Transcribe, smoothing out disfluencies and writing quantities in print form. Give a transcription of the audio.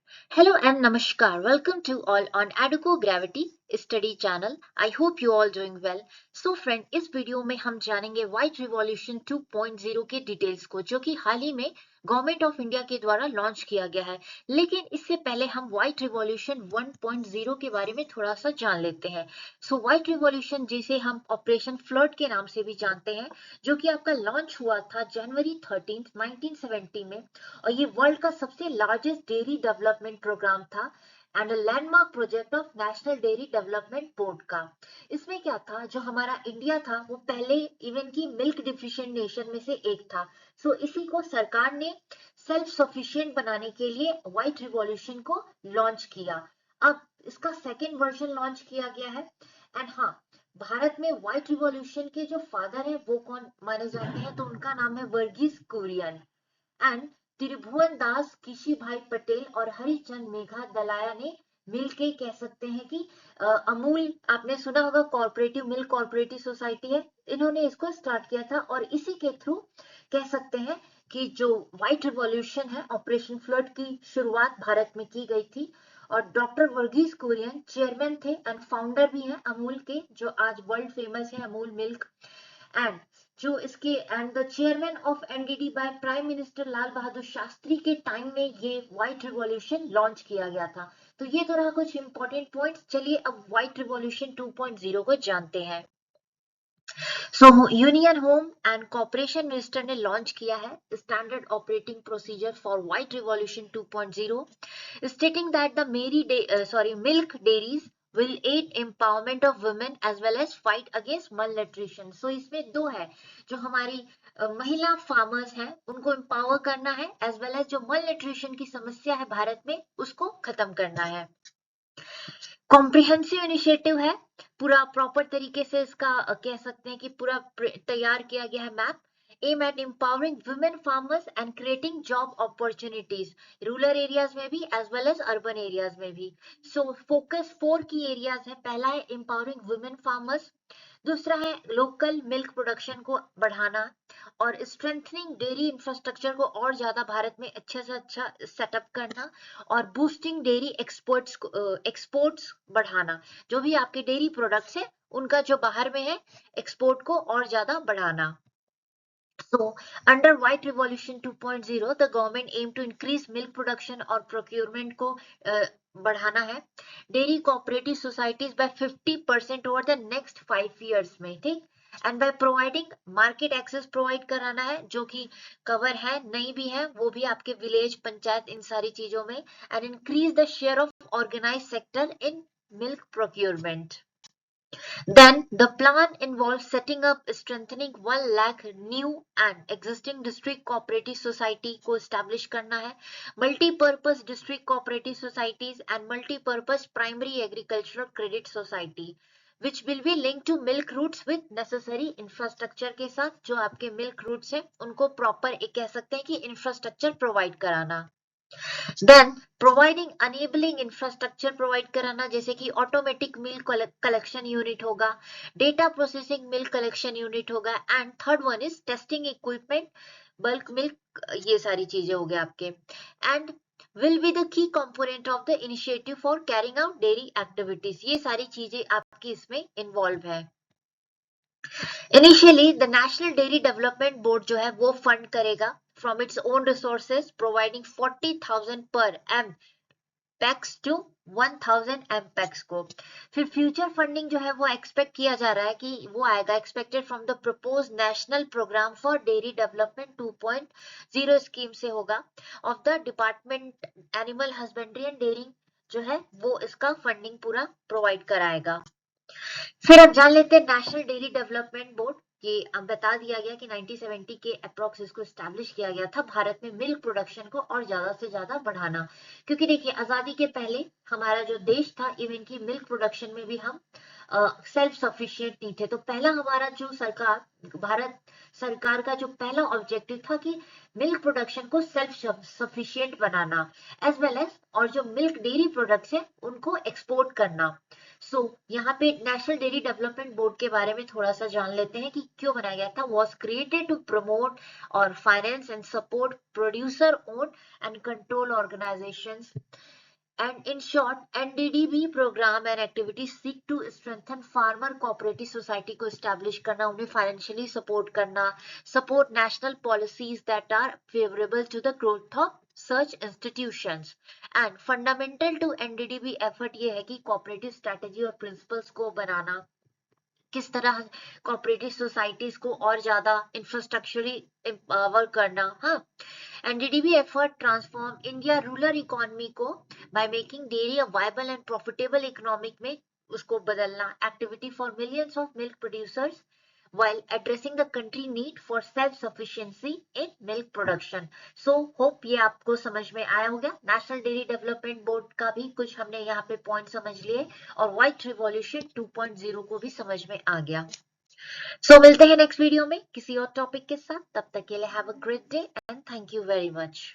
Hello and namaskar. Welcome to all on Aduko Gravity Study channel. I hope you all doing well. So friend, इस video में हम जानेंगे white revolution 2.0 के details को जो कि हाल ही में गवर्नमेंट ऑफ इंडिया के द्वारा लॉन्च किया गया है। लेकिन इससे पहले हम व्हाइट रिवॉल्यूशन 1.0 के बारे में थोड़ा सा जान लेते हैं। सो व्हाइट रिवॉल्यूशन जिसे हम ऑपरेशन फ्लड के नाम से भी जानते हैं, जो कि आपका लॉन्च हुआ था जनवरी 13 1970 में, और ये वर्ल्ड का सबसे लार्जेस्ट डेयरी डेवलपमेंट प्रोग्राम था and landmark project of national Dairy Development board का। इसमें क्या था, जो हमारा इंडिया था वो पहले इवन की मिल्क डिफिशिएंट नेशन में से एक था। सो इसी को सरकार ने सेल्फ सफिशिएंट बनाने के लिए व्हाइट रिवॉल्यूशन को लॉन्च किया। अब इसका सेकेंड वर्जन लॉन्च किया गया है। एंड हाँ, भारत में व्हाइट रिवॉल्यूशन के जो फादर है वो कौन माने जाते हैं, तो उनका नाम है वर्गीस कुरियन। एंड त्रिभुवन दास, किशी भाई पटेल और हरिचंद मेघा दलाया ने मिलके कह सकते हैं कि अमूल, आपने सुना होगा, कॉर्पोरेटिव मिल्क कॉर्पोरेटिव सोसाइटी है, इन्होंने इसको स्टार्ट किया था। और इसी के थ्रू कह सकते हैं कि जो व्हाइट रिवॉल्यूशन है, ऑपरेशन फ्लड की शुरुआत भारत में की गई थी। और डॉक्टर वर्गीस कुरियन चेयरमैन थे एंड फाउंडर भी हैं अमूल के, जो आज वर्ल्ड फेमस है अमूल मिल्क। एंड जो इसके and the chairman of NDD by prime minister Lal Bahadur Shastri के टाइम में ये व्हाइट रिवॉल्यूशन लॉन्च किया गया था। तो ये तो रहा कुछ इंपॉर्टेंट पॉइंट्स। चलिए अब व्हाइट रिवॉल्यूशन 2.0 को जानते हैं। सो union home and corporation minister ने लॉन्च किया है standard operating procedure for white revolution 2.0, stating that the milk dairies will aid empowerment of women as well as fight against malnutrition. So इसमें दो है, जो हमारी महिला फार्मर्स हैं उनको एम्पावर करना है, एज वेल एज जो मल की समस्या है भारत में उसको खत्म करना है। कॉम्प्रिहेंसिव इनिशिएटिव है, पूरा प्रॉपर तरीके से इसका कह सकते हैं कि पूरा तैयार किया गया है map. Aim at empowering women farmers and creating job opportunities, rural areas में भी as well as urban areas में भी। सो फोकस 4 की एरियाज है। पहला है एम्पावरिंग वुमेन फार्मर्स, दूसरा है लोकल मिल्क प्रोडक्शन को बढ़ाना और स्ट्रेंथनिंग डेयरी इंफ्रास्ट्रक्चर को और ज्यादा भारत में अच्छे से अच्छा सेटअप करना, और बूस्टिंग डेयरी एक्सपोर्ट्स बढ़ाना, जो भी आपके डेयरी प्रोडक्ट्स है उनका जो बाहर में है एक्सपोर्ट को और ज्यादा बढ़ाना। So, under White Revolution 2.0, the government aim to increase milk production और procurement को बढ़ाना है dairy cooperative societies by 50% over the next 5 years में, ठीक। And by providing market access provide कराना है, जो कि कवर है नहीं भी है वो भी आपके विलेज पंचायत इन सारी चीजों में। And increase the share of organise sector in milk procurement. Then the plan involves setting up strengthening 1 lakh new and existing district cooperative society को establish करना है, multi-purpose district cooperative societies and multi-purpose primary agricultural credit society which will be linked to milk routes with necessary infrastructure के साथ, जो आपके milk routes हैं उनको proper एक कह सकते हैं कि infrastructure provide कराना। Then providing enabling infrastructure provide कराना, जैसे कि ऑटोमेटिक मिल्क कलेक्शन यूनिट होगा, data processing milk collection unit होगा, and third one is testing equipment, bulk milk, ये सारी चीजें हो गए आपके। And will be the key component of the initiative for carrying out dairy activities, ये सारी चीजें आपकी इसमें इन्वॉल्व है। Initially the National Dairy Development Board जो है वो फंड करेगा from its own resources, providing 40,000 per M PACS to 1000 M PACS को। फिर फ्यूचर फंडिंग जो है वो एक्सपेक्ट किया जा रहा है कि वो आएगा, expected from the propose National Programme for Dairy Development 2.0 scheme से होगा of the department animal husbandry and dairy, जो है वो इसका फंडिंग पूरा प्रोवाइड कराएगा। फिर अब जान लेते हैं नेशनल डेयरी डेवलपमेंट बोर्ड। ये अब बता दिया गया कि 1970 के अप्रोक्स इसको स्टैब्लिश किया गया था भारत में मिल्क प्रोडक्शन को और ज्यादा से ज्यादा बढ़ाना, क्योंकि देखिए आजादी के पहले हमारा जो देश था इवन की मिल्क प्रोडक्शन में भी हम सेल्फ सफिशिएंट नहीं थे। तो पहला हमारा जो सरकार, भारत सरकार का जो पहला ऑब्जेक्टिव था कि मिल्क प्रोडक्शन को सेल्फ सफिशिएंट बनाना, एज वेल एज और जो मिल्क डेयरी प्रोडक्ट्स है उनको एक्सपोर्ट करना। सो यहाँ पे नेशनल डेयरी डेवलपमेंट बोर्ड के बारे में थोड़ा सा जान लेते हैं कि क्यों बनाया गया था। वॉज क्रिएटेड टू प्रमोट और finance and support producer own and control organisations And in short, NDDB program and activities seek to strengthen farmer cooperative society को establish करना, उन्हें financially support करना, support national policies that are favorable to the growth of such institutions. And fundamental to NDDB effort ये है कि cooperative strategy और principles को बनाना, किस तरह कोऑपरेटिव सोसाइटीज को और ज्यादा इंफ्रास्ट्रक्चरली एम्पावर करना। हाँ, NDDB effort transform India rural economy को by making dairy a viable and profitable economic में उसको बदलना, activity for millions of milk producers while addressing the country need for self-sufficiency in milk production. So hope ये आपको समझ में आया होगा। नेशनल डेयरी डेवलपमेंट बोर्ड का भी कुछ हमने यहाँ पे पॉइंट समझ लिए और व्हाइट रिवॉल्यूशन 2.0 को भी समझ में आ गया। So मिलते हैं नेक्स्ट वीडियो में किसी और टॉपिक के साथ, तब तक के लिए have a great day and thank you very much.